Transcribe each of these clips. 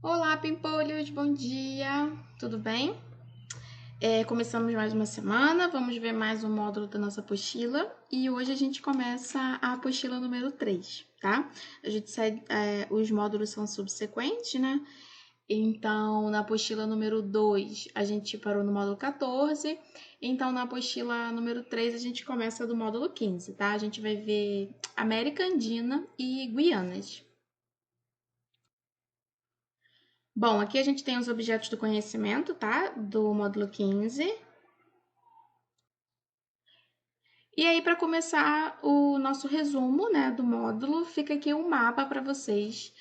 Olá, pimpolhos, bom dia, tudo bem? Começamos mais uma semana, vamos ver mais um módulo da nossa apostila e hoje a gente começa a apostila número 3, tá? A gente segue, os módulos são subsequentes, né? Então, na apostila número 2 a gente parou no módulo 14, então na apostila número 3 a gente começa do módulo 15, tá? A gente vai ver América Andina e Guianas. Bom, aqui a gente tem os objetos do conhecimento, tá? Do módulo 15. E aí, para começar o nosso resumo, né, do módulo, fica aqui um mapa para vocês.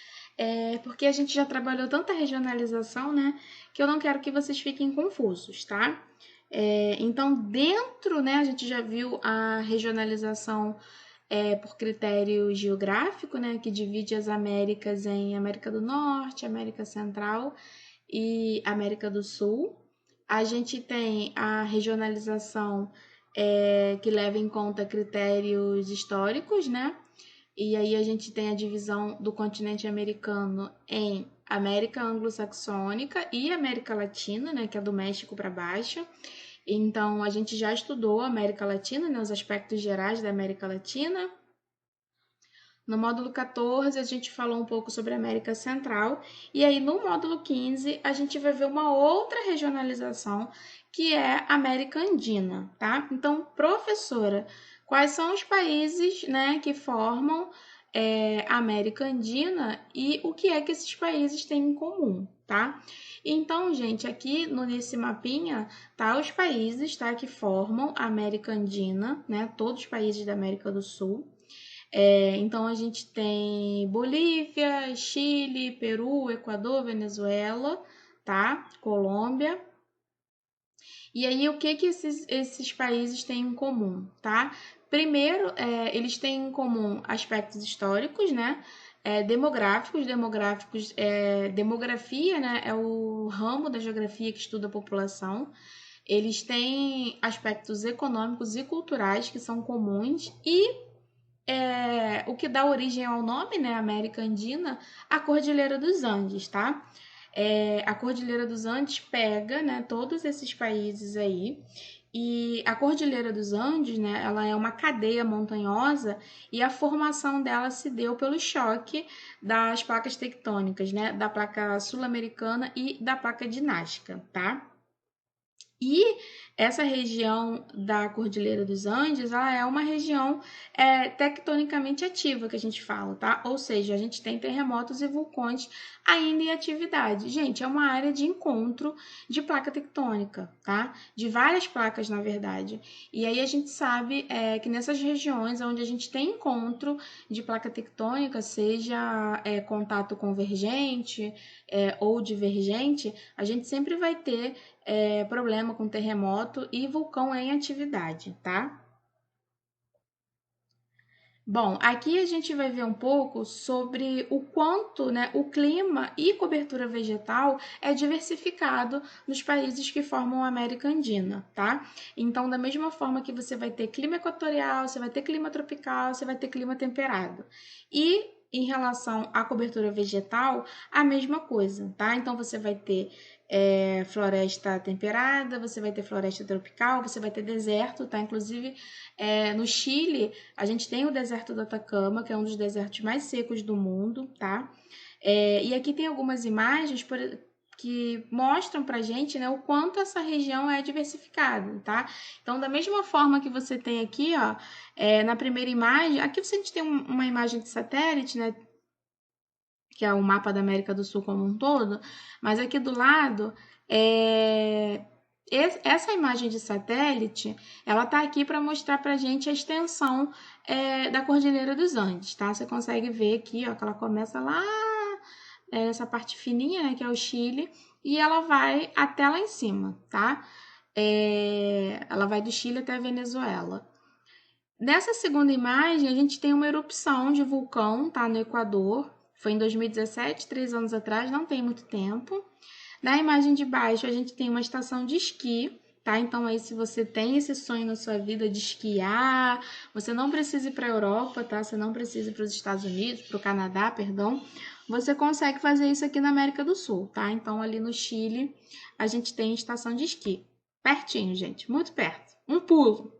Porque a gente já trabalhou tanta regionalização, né, que eu não quero que vocês fiquem confusos, tá? Então, dentro, né, a gente já viu a regionalização por critério geográfico, né, que divide as Américas em América do Norte, América Central e América do Sul. A gente tem a regionalização que leva em conta critérios históricos, né? E aí a gente tem a divisão do continente americano em América Anglo-Saxônica e América Latina, né, que é do México para baixo. Então a gente já estudou a América Latina, né, os aspectos gerais da América Latina. No módulo 14, a gente falou um pouco sobre a América Central, e aí no módulo 15, a gente vai ver uma outra regionalização, que é a América Andina, tá? Então, professora, quais são os países, né, que formam a América Andina e o que é que esses países têm em comum, tá? Então, gente, aqui nesse mapinha tá os países, tá, que formam a América Andina, né? Todos os países da América do Sul. Então a gente tem Bolívia, Chile, Peru, Equador, Venezuela, tá? Colômbia. E aí o que que esses países têm em comum, tá? Primeiro, eles têm em comum aspectos históricos, né? Demográficos, demografia, né? É o ramo da geografia que estuda a população. Eles têm aspectos econômicos e culturais que são comuns e o que dá origem ao nome, né, América Andina, a Cordilheira dos Andes, tá? A Cordilheira dos Andes pega, né, todos esses países aí. E a Cordilheira dos Andes, né, ela é uma cadeia montanhosa e a formação dela se deu pelo choque das placas tectônicas, né, da placa sul-americana e da placa de Nazca, tá? E essa região da Cordilheira dos Andes, ela é uma região tectonicamente ativa, que a gente fala, tá? Ou seja, a gente tem terremotos e vulcões ainda em atividade. Gente, é uma área de encontro de placa tectônica, tá? De várias placas, na verdade. E aí a gente sabe que nessas regiões onde a gente tem encontro de placa tectônica, seja contato convergente ou divergente, a gente sempre vai ter problema com terremoto e vulcão em atividade, tá? Bom, aqui a gente vai ver um pouco sobre o quanto, né, o clima e cobertura vegetal é diversificado nos países que formam a América Andina, tá? Então, da mesma forma que você vai ter clima equatorial, você vai ter clima tropical, você vai ter clima temperado. E em relação à cobertura vegetal, a mesma coisa, tá? Então, você vai ter floresta temperada, você vai ter floresta tropical, você vai ter deserto, tá? Inclusive, no Chile, a gente tem o deserto do Atacama, que é um dos desertos mais secos do mundo, tá? E aqui tem algumas imagens que mostram pra gente, né, o quanto essa região é diversificada, tá? Então, da mesma forma que você tem aqui, ó, na primeira imagem, aqui a gente tem uma imagem de satélite, né, que é o mapa da América do Sul como um todo, mas aqui do lado, essa imagem de satélite, ela tá aqui para mostrar para a gente a extensão da Cordilheira dos Andes, tá? Você consegue ver aqui, ó, que ela começa lá nessa parte fininha, né, que é o Chile, e ela vai até lá em cima, tá? Ela vai do Chile até a Venezuela. Nessa segunda imagem, a gente tem uma erupção de vulcão, tá, no Equador. Foi em 2017, 3 anos atrás, não tem muito tempo. Na imagem de baixo, a gente tem uma estação de esqui, tá? Então aí se você tem esse sonho na sua vida de esquiar, você não precisa ir para a Europa, tá? Você não precisa ir para os Estados Unidos, para o Canadá, perdão. Você consegue fazer isso aqui na América do Sul, tá? Então ali no Chile a gente tem estação de esqui. Pertinho, gente, muito perto. Um pulo.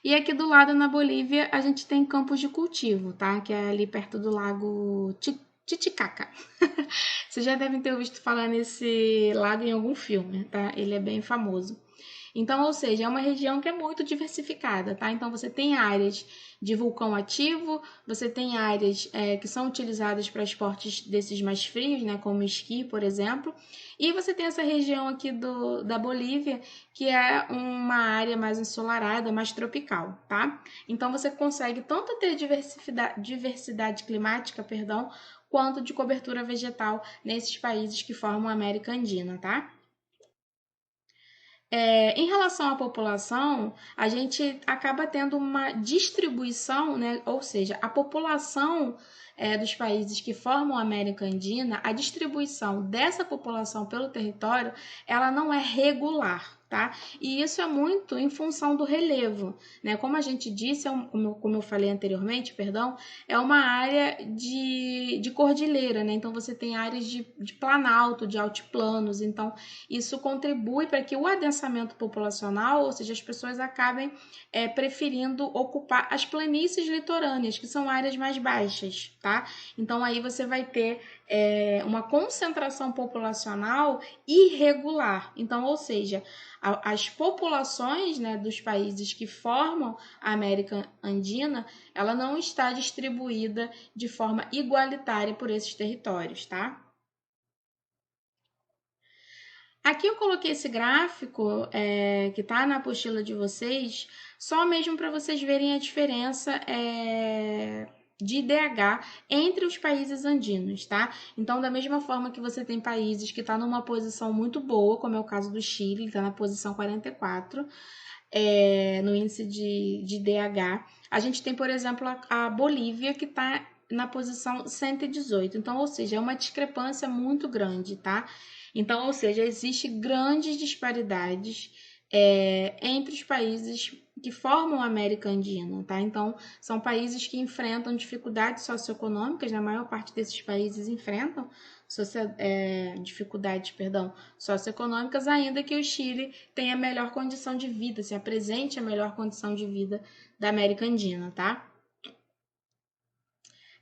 E aqui do lado, na Bolívia, a gente tem campos de cultivo, tá? Que é ali perto do lago Titicaca. Vocês já devem ter ouvido falar nesse lago em algum filme, tá? Ele é bem famoso. Então, ou seja, é uma região que é muito diversificada, tá? Então, você tem áreas de vulcão ativo, você tem áreas que são utilizadas para esportes desses mais frios, né? Como esqui, por exemplo. E você tem essa região aqui da Bolívia, que é uma área mais ensolarada, mais tropical, tá? Então, você consegue tanto ter diversidade climática, perdão, quanto de cobertura vegetal nesses países que formam a América Andina, tá? Em relação à população, a gente acaba tendo uma distribuição, né? Ou seja, a população dos países que formam a América Andina, a distribuição dessa população pelo território, ela não é regular, tá? E isso é muito em função do relevo, né? Como a gente disse, como eu falei anteriormente, perdão, é uma área de cordilheira, né? Então você tem áreas de planalto, de altiplanos, então isso contribui para que o adensamento populacional, ou seja, as pessoas acabem preferindo ocupar as planícies litorâneas, que são áreas mais baixas, tá? Então aí você vai ter uma concentração populacional irregular. Então, ou seja, as populações, né, dos países que formam a América Andina, ela não está distribuída de forma igualitária por esses territórios, tá? Aqui eu coloquei esse gráfico que está na apostila de vocês, só mesmo para vocês verem a diferença de IDH entre os países andinos, tá? Então, da mesma forma que você tem países que estão numa posição muito boa, como é o caso do Chile, está na posição 44, no índice de IDH, a gente tem, por exemplo, a Bolívia, que está na posição 118. Então, ou seja, é uma discrepância muito grande, tá? Então, ou seja, existem grandes disparidades entre os países que formam a América Andina, tá? Então, são países que enfrentam dificuldades socioeconômicas, na maior parte desses países enfrentam dificuldades, perdão, socioeconômicas, ainda que o Chile tenha a melhor condição de vida, se apresente a melhor condição de vida da América Andina, tá?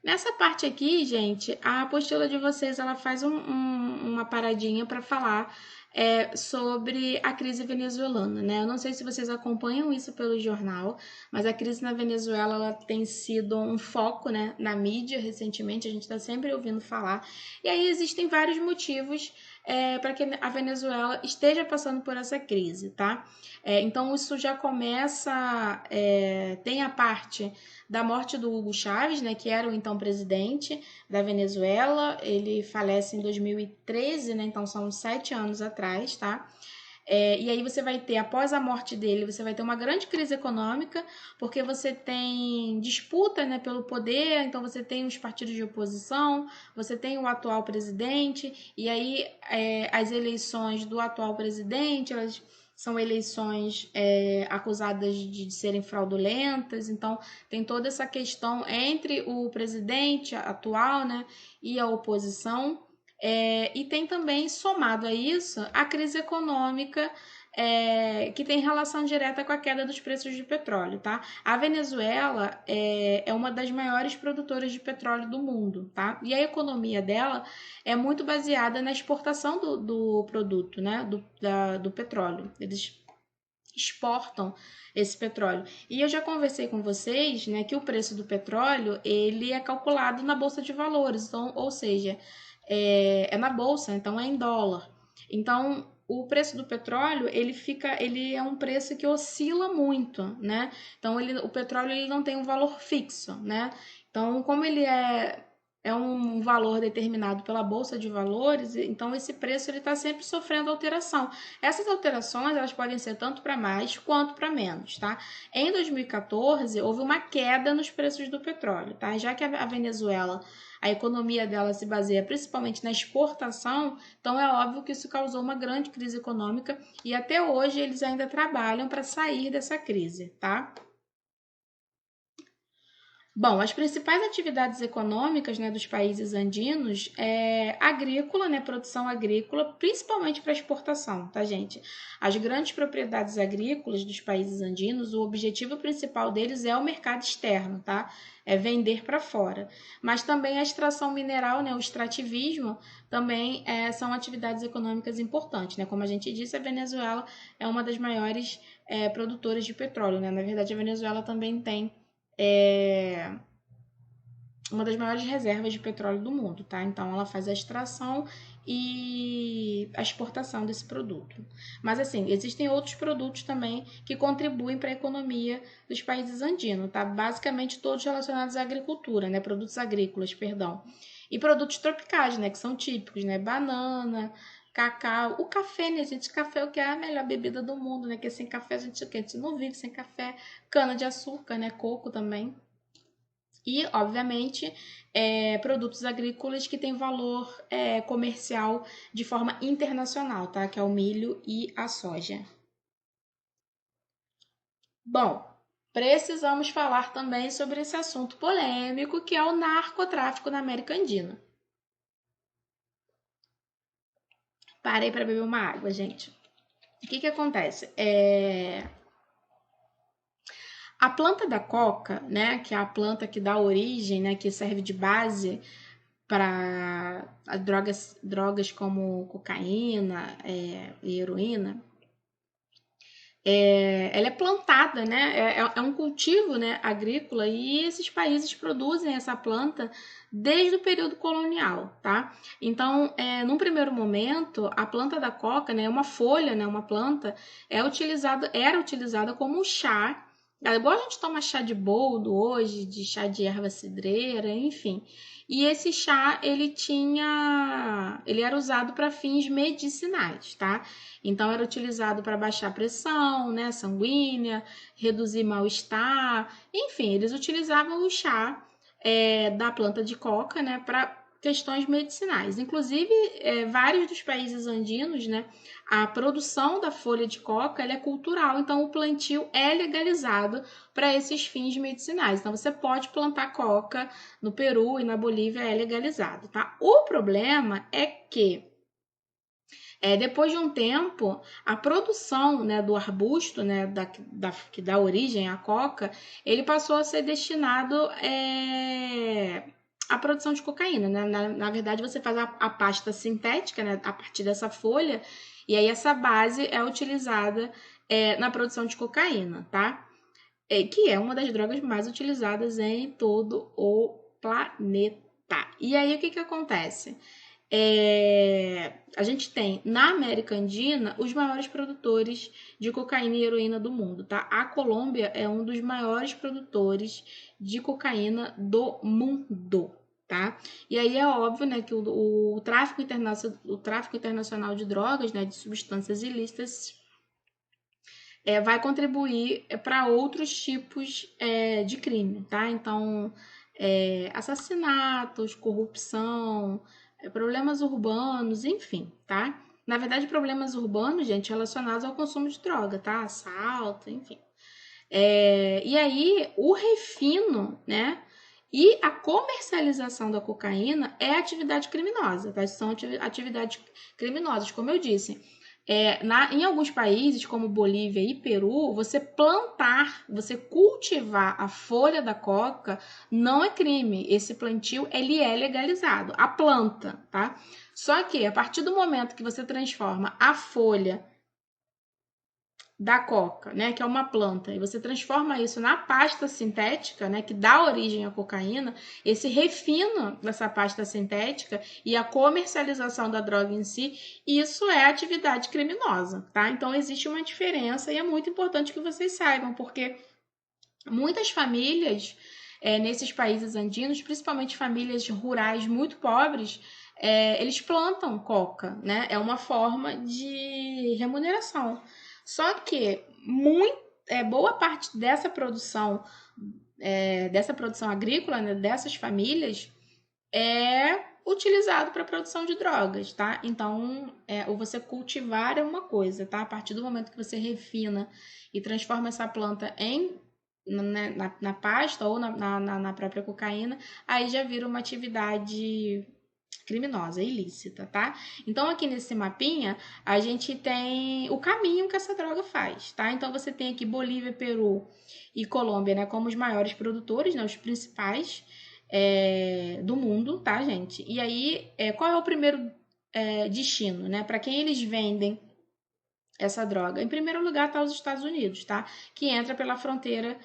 Nessa parte aqui, gente, a apostila de vocês ela faz uma paradinha para falar sobre a crise venezuelana, né? Eu não sei se vocês acompanham isso pelo jornal, mas a crise na Venezuela ela tem sido um foco, né, na mídia recentemente, a gente está sempre ouvindo falar. E aí existem vários motivos para que a Venezuela esteja passando por essa crise, tá? Então isso já começa, tem a parte da morte do Hugo Chávez, né, que era o então presidente da Venezuela. Ele falece em 2013, né, então são 7 anos atrás, tá? E aí você vai ter, após a morte dele, você vai ter uma grande crise econômica, porque você tem disputa, né, pelo poder, então você tem os partidos de oposição, você tem o atual presidente, e aí as eleições do atual presidente, elas são eleições acusadas de serem fraudulentas, então tem toda essa questão entre o presidente atual, né, e a oposição. E tem também, somado a isso, a crise econômica que tem relação direta com a queda dos preços de petróleo, tá? A Venezuela é uma das maiores produtoras de petróleo do mundo, tá? E a economia dela é muito baseada na exportação do produto, né? Do petróleo. Eles exportam esse petróleo. E eu já conversei com vocês, né, que o preço do petróleo, ele é calculado na bolsa de valores, então, ou seja, é na bolsa, então é em dólar. Então, o preço do petróleo, ele é um preço que oscila muito, né? Então, o petróleo ele não tem um valor fixo, né? Então, como ele é um valor determinado pela bolsa de valores, então esse preço ele está sempre sofrendo alteração. Essas alterações elas podem ser tanto para mais quanto para menos, tá? Em 2014 houve uma queda nos preços do petróleo, tá? Já que a Venezuela a economia dela se baseia principalmente na exportação, então é óbvio que isso causou uma grande crise econômica e até hoje eles ainda trabalham para sair dessa crise, tá? Bom, as principais atividades econômicas, né, dos países andinos é agrícola, né, produção agrícola, principalmente para exportação, tá, gente? As grandes propriedades agrícolas dos países andinos, o objetivo principal deles é o mercado externo, tá? É vender para fora. Mas também a extração mineral, né, o extrativismo, também são atividades econômicas importantes, né? Como a gente disse, a Venezuela é uma das maiores produtoras de petróleo, né? Na verdade, a Venezuela também tem é uma das maiores reservas de petróleo do mundo, tá? Então ela faz a extração e a exportação desse produto. Mas assim, existem outros produtos também que contribuem para a economia dos países andinos, tá? Basicamente todos relacionados à agricultura, né? Produtos agrícolas, perdão. E produtos tropicais, né? Que são típicos, né? Banana, cacau, o café, né, gente? Café é o que é a melhor bebida do mundo, né? Que sem café a gente não vive sem café. Cana de açúcar, né? Coco também. E, obviamente, produtos agrícolas que têm valor comercial de forma internacional, tá? Que é o milho e a soja. Bom, precisamos falar também sobre esse assunto polêmico que é o narcotráfico na América Andina. Parei para beber uma água, gente. O que acontece? A planta da coca, né, que é a planta que dá origem, né, que serve de base para drogas como cocaína e heroína, ela é plantada, né? É um cultivo, né, agrícola e esses países produzem essa planta desde o período colonial, tá? Então, num primeiro momento, a planta da coca, né, uma folha, né, uma planta, era utilizada como chá. É igual a gente toma chá de boldo hoje, de chá de erva cidreira, enfim. E esse chá, ele era usado para fins medicinais, tá? Então era utilizado para baixar a pressão, né, sanguínea, reduzir mal-estar, enfim, eles utilizavam o chá da planta de coca, né, para questões medicinais. Inclusive, vários dos países andinos, né, a produção da folha de coca ela é cultural, então o plantio é legalizado para esses fins medicinais. Então você pode plantar coca no Peru e na Bolívia é legalizado, tá? O problema é que depois de um tempo, a produção, né, do arbusto, né, que dá origem à coca, ele passou a ser destinado à produção de cocaína. Né? Na verdade, você faz a pasta sintética, né, a partir dessa folha, e aí essa base é utilizada na produção de cocaína, tá? Que é uma das drogas mais utilizadas em todo o planeta. E aí, o que acontece? A gente tem na América Andina os maiores produtores de cocaína e heroína do mundo, tá? A Colômbia é um dos maiores produtores de cocaína do mundo, tá? E aí é óbvio, né, que o tráfico internacional de drogas, né, de substâncias ilícitas, vai contribuir para outros tipos de crime, tá? Então, assassinatos, corrupção, problemas urbanos, enfim, tá? Na verdade, problemas urbanos, gente, relacionados ao consumo de droga, tá? Assalto, enfim. E aí, o refino, né? E a comercialização da cocaína é atividade criminosa, tá? São atividades criminosas, como eu disse. Em alguns países, como Bolívia e Peru, você cultivar a folha da coca não é crime. Esse plantio, ele é legalizado, a planta, tá? Só que, a partir do momento que você transforma a folha da coca, né, que é uma planta, e você transforma isso na pasta sintética, né, que dá origem à cocaína, esse refino dessa pasta sintética e a comercialização da droga em si, isso é atividade criminosa, tá? Então existe uma diferença e é muito importante que vocês saibam, porque muitas famílias nesses países andinos, principalmente famílias rurais muito pobres, eles plantam coca, né? É uma forma de remuneração. Só que boa parte dessa produção agrícola, né, dessas famílias, é utilizado para produção de drogas, tá? Então, ou você cultivar é uma coisa, tá? A partir do momento que você refina e transforma essa planta na pasta ou na própria cocaína, aí já vira uma atividade criminosa, ilícita, tá? Então, aqui nesse mapinha, a gente tem o caminho que essa droga faz, tá? Então, você tem aqui Bolívia, Peru e Colômbia, né, como os maiores produtores, né, os principais do mundo, tá, gente? E aí, qual é o primeiro destino, né? Para quem eles vendem essa droga? Em primeiro lugar, tá os Estados Unidos, tá? Que entra pela fronteira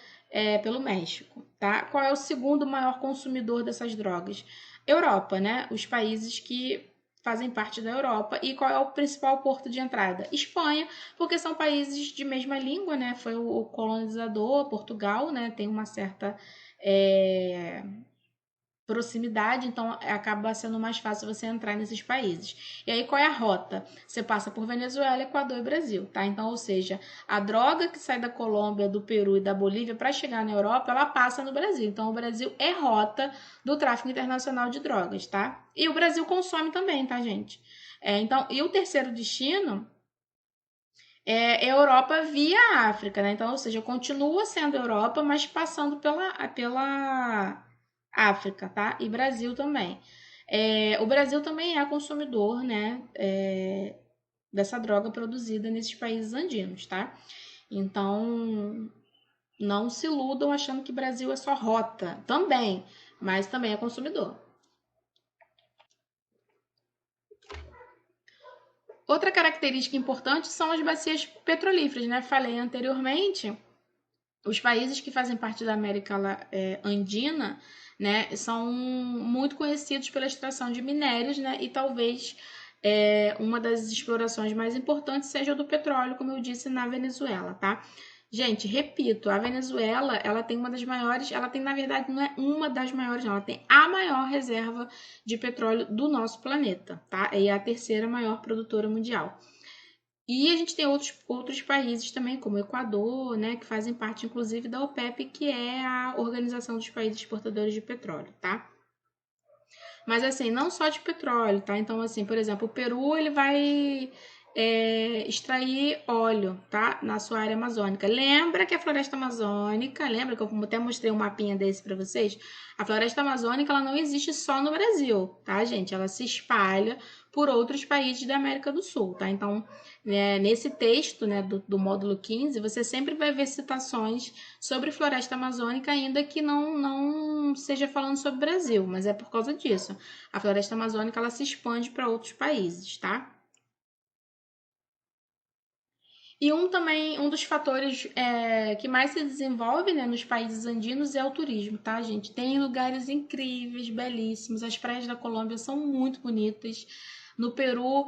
pelo México, tá? Qual é o segundo maior consumidor dessas drogas? Europa, né? Os países que fazem parte da Europa. E qual é o principal porto de entrada? Espanha, porque são países de mesma língua, né? Foi o colonizador, Portugal, né? Tem uma certa proximidade, então acaba sendo mais fácil você entrar nesses países. E aí qual é a rota? Você passa por Venezuela, Equador e Brasil, tá? Então, ou seja, a droga que sai da Colômbia, do Peru e da Bolívia para chegar na Europa, ela passa no Brasil. Então, o Brasil é rota do tráfico internacional de drogas, tá? E o Brasil consome também, tá, gente? Então, e o terceiro destino é Europa via África, né? Então, ou seja, continua sendo Europa, mas passando pela África, tá? E Brasil também. O Brasil também é consumidor, né? Dessa droga produzida nesses países andinos, tá? Então, não se iludam achando que Brasil é só rota, também, mas também é consumidor. Outra característica importante são as bacias petrolíferas, né? Falei anteriormente, os países que fazem parte da América Andina, né, são muito conhecidos pela extração de minérios, né, e talvez uma das explorações mais importantes seja o do petróleo, como eu disse, na Venezuela, tá? Gente, repito, a Venezuela, ela tem uma das maiores, ela tem, na verdade, não é uma das maiores, não, ela tem a maior reserva de petróleo do nosso planeta, tá? E é a terceira maior produtora mundial. E a gente tem outros países também, como o Equador, né, que fazem parte, inclusive, da OPEP, que é a Organização dos Países Exportadores de Petróleo, tá? Mas, assim, não só de petróleo, tá? Então, assim, por exemplo, o Peru, ele vai extrair óleo, tá? Na sua área amazônica. Lembra que a floresta amazônica, lembra que eu até mostrei um mapinha desse para vocês? A floresta amazônica, ela não existe só no Brasil, tá, gente? Ela se espalha por outros países da América do Sul, tá? Então, nesse texto, né, do módulo 15, você sempre vai ver citações sobre floresta amazônica, ainda que não seja falando sobre o Brasil, mas é por causa disso. A floresta amazônica, ela se expande para outros países, tá? E um dos fatores que mais se desenvolve, né, nos países andinos é o turismo, tá, gente? Tem lugares incríveis, belíssimos. As praias da Colômbia são muito bonitas. No Peru,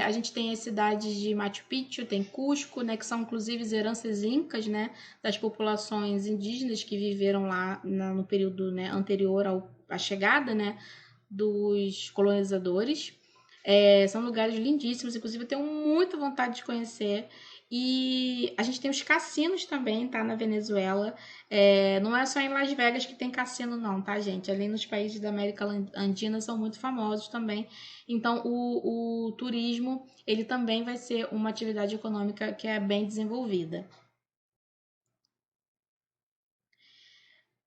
a gente tem as cidades de Machu Picchu, tem Cusco, né, que são inclusive heranças incas, né, das populações indígenas que viveram lá no período, né, anterior à chegada, né, dos colonizadores. São lugares lindíssimos, inclusive eu tenho muita vontade de conhecer. E a gente tem os cassinos também, tá? Na Venezuela. Não é só em Las Vegas que tem cassino, não, tá, gente? Ali nos países da América Andina são muito famosos também. Então, o turismo, ele também vai ser uma atividade econômica que é bem desenvolvida.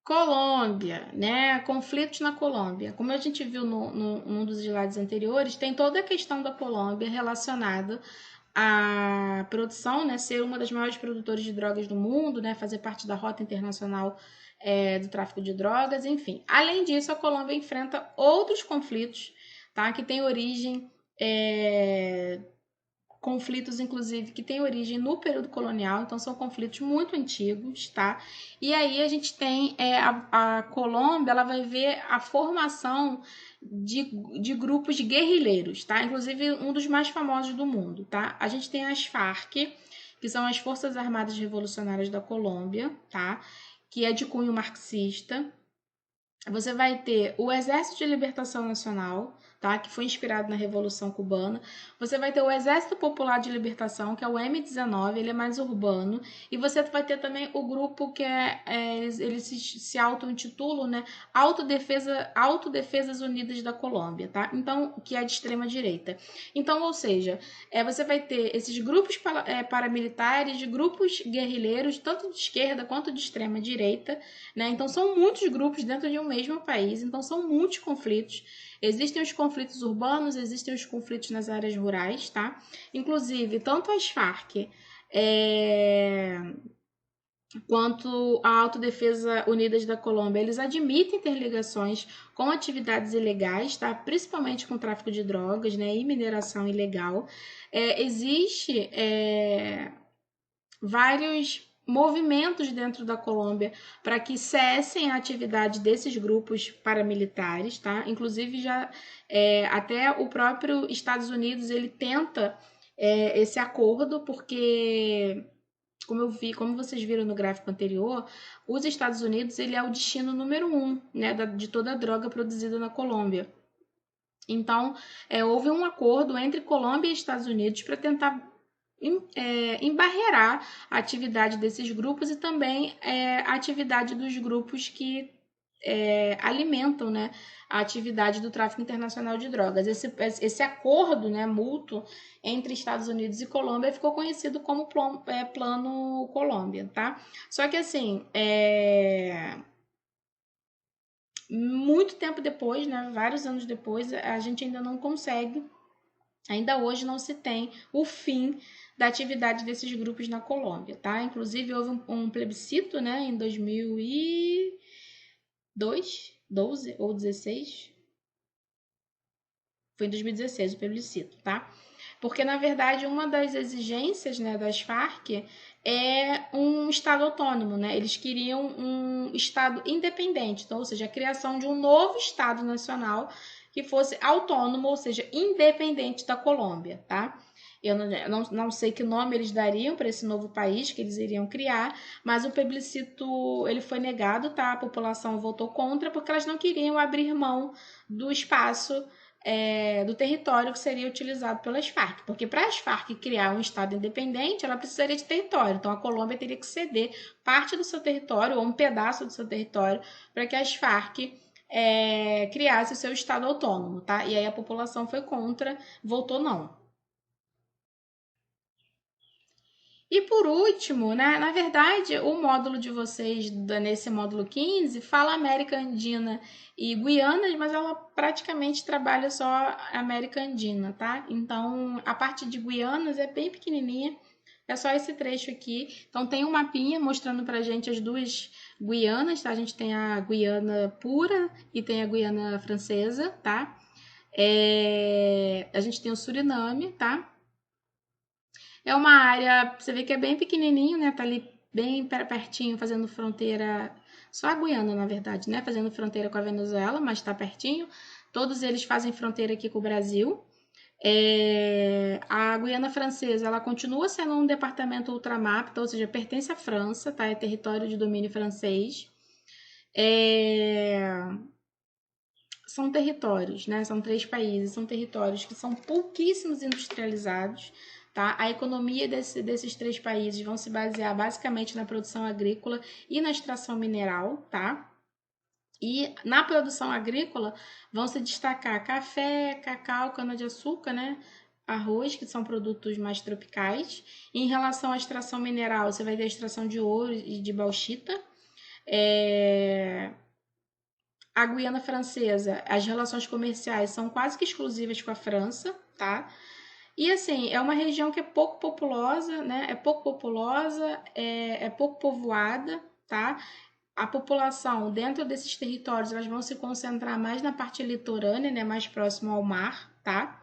Colômbia, né? Conflitos na Colômbia. Como a gente viu num dos slides anteriores, tem toda a questão da Colômbia relacionada à produção, né? Ser uma das maiores produtoras de drogas do mundo, né? Fazer parte da rota internacional do tráfico de drogas, enfim. Além disso, a Colômbia enfrenta outros conflitos, tá? Que tem origem conflitos, inclusive, que têm origem no período colonial, então são conflitos muito antigos, tá? E aí a gente tem a Colômbia, ela vai ver a formação de grupos de guerrilheiros, tá? Inclusive um dos mais famosos do mundo, tá? A gente tem as Farc, que são as Forças Armadas Revolucionárias da Colômbia, tá? Que é de cunho marxista. Você vai ter o Exército de Libertação Nacional, tá? Que foi inspirado na Revolução Cubana. Você vai ter o Exército Popular de Libertação, que é o M19, ele é mais urbano. E você vai ter também o grupo que eles se auto-intitulam, né? Autodefesas Unidas da Colômbia, tá? Então, que é de extrema direita. Então, ou seja, você vai ter esses grupos paramilitares, grupos guerrilheiros, tanto de esquerda quanto de extrema direita, né? Então, são muitos grupos dentro de um mesmo país, então são muitos conflitos. Existem os conflitos urbanos, existem os conflitos nas áreas rurais, tá? Inclusive, tanto as Farc quanto a Autodefesa Unidas da Colômbia, eles admitem ter ligações com atividades ilegais, tá? Principalmente com tráfico de drogas, né? E mineração ilegal. Existe vários movimentos dentro da Colômbia para que cessem a atividade desses grupos paramilitares, tá? Inclusive já até o próprio Estados Unidos ele tenta esse acordo porque como vocês viram no gráfico anterior, os Estados Unidos ele é o destino número 1, né, de toda a droga produzida na Colômbia. Então, houve um acordo entre Colômbia e Estados Unidos para tentar embarrear a atividade desses grupos e também a atividade dos grupos que alimentam, né, a atividade do tráfico internacional de drogas. Esse acordo, né, mútuo entre Estados Unidos e Colômbia ficou conhecido como Plano Colômbia, tá? Só que assim, muito tempo depois, né, vários anos depois, a gente ainda não consegue, ainda hoje não se tem o fim da atividade desses grupos na Colômbia, tá? Inclusive houve um plebiscito, né, em 2002, 12 ou 16, foi em 2016 o plebiscito, tá? Porque, na verdade, uma das exigências, né, das Farc é um Estado autônomo, né? Eles queriam um Estado independente, então, ou seja, a criação de um novo Estado nacional que fosse autônomo, ou seja, independente da Colômbia, tá? Eu não sei que nome eles dariam para esse novo país que eles iriam criar, mas o plebiscito ele foi negado, tá? A população votou contra porque elas não queriam abrir mão do espaço do território que seria utilizado pelas Farc, porque para as Farc criar um Estado independente, ela precisaria de território, então a Colômbia teria que ceder parte do seu território ou um pedaço do seu território para que as Farc criasse o seu Estado autônomo, tá? E aí a população foi contra, votou não. E por último, né, na verdade, o módulo de vocês, nesse módulo 15, fala América Andina e Guianas, mas ela praticamente trabalha só América Andina, tá? Então, a parte de Guianas é bem pequenininha, é só esse trecho aqui. Então, tem um mapinha mostrando pra gente as duas Guianas, tá? A gente tem a Guiana pura e tem a Guiana francesa, tá? A gente tem o Suriname, tá? É uma área, você vê que é bem pequenininho, né? Tá ali bem pertinho, fazendo fronteira. Só a Guiana, na verdade, né? Fazendo fronteira com a Venezuela, mas tá pertinho. Todos eles fazem fronteira aqui com o Brasil. A Guiana Francesa, ela continua sendo um departamento ultramapta, ou seja, pertence à França, tá? É território de domínio francês. São territórios, né? São 3 países, são territórios que são pouquíssimos industrializados, tá? A economia desses 3 países vão se basear basicamente na produção agrícola e na extração mineral, tá? E na produção agrícola vão se destacar café, cacau, cana-de-açúcar, né? Arroz, que são produtos mais tropicais. E em relação à extração mineral, você vai ter a extração de ouro e de bauxita. A Guiana Francesa, as relações comerciais são quase que exclusivas com a França, tá? E assim, é uma região que é pouco populosa, né? É pouco populosa, é pouco povoada, tá? A população dentro desses territórios, elas vão se concentrar mais na parte litorânea, né? Mais próximo ao mar, tá?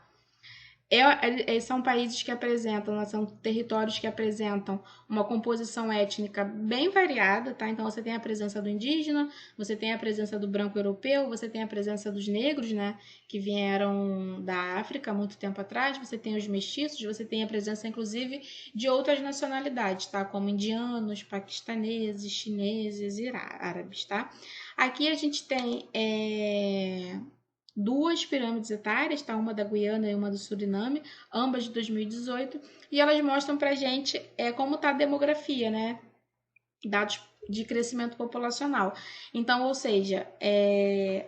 São países que apresentam, né, são territórios que apresentam uma composição étnica bem variada, tá? Então você tem a presença do indígena, você tem a presença do branco europeu, você tem a presença dos negros, né, que vieram da África há muito tempo atrás, você tem os mestiços, você tem a presença inclusive de outras nacionalidades, tá? Como indianos, paquistaneses, chineses e árabes, tá? Aqui a gente tem duas pirâmides etárias, tá? Uma da Guiana e uma do Suriname, ambas de 2018, e elas mostram pra gente como tá a demografia, né? Dados de crescimento populacional. Então, ou seja,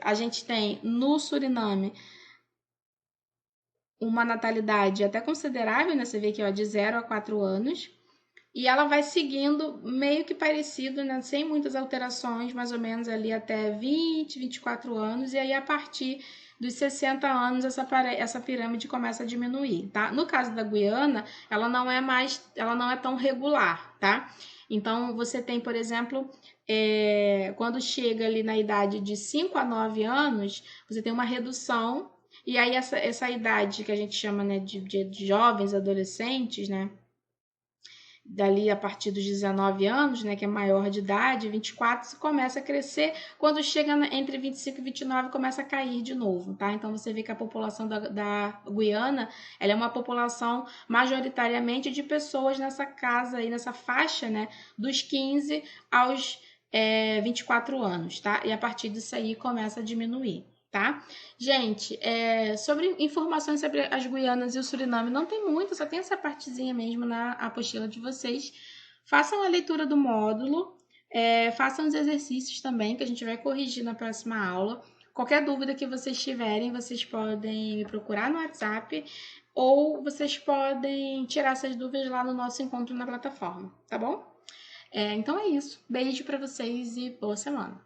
a gente tem no Suriname uma natalidade até considerável, né? Você vê aqui, ó, de 0 a 4 anos. E ela vai seguindo meio que parecido, né? Sem muitas alterações, mais ou menos ali até 20, 24 anos. E aí, a partir dos 60 anos, essa pirâmide começa a diminuir, tá? No caso da Guiana, ela não é tão regular, tá? Então, você tem, por exemplo, quando chega ali na idade de 5 a 9 anos, você tem uma redução. E aí, essa idade que a gente chama, né, de jovens, adolescentes, né? Dali a partir dos 19 anos, né, que é maior de idade, 24, começa a crescer. Quando chega entre 25 e 29, começa a cair de novo, tá? Então você vê que a população da Guiana, ela é uma população majoritariamente de pessoas nessa casa aí, nessa faixa, né, dos 15 aos 24 anos, tá? E a partir disso aí começa a diminuir. Tá? Gente, sobre informações sobre as Guianas e o Suriname, não tem muito, só tem essa partezinha mesmo na apostila de vocês. Façam a leitura do módulo, façam os exercícios também, que a gente vai corrigir na próxima aula. Qualquer dúvida que vocês tiverem, vocês podem me procurar no WhatsApp ou vocês podem tirar essas dúvidas lá no nosso encontro na plataforma, tá bom? Então é isso. Beijo para vocês e boa semana.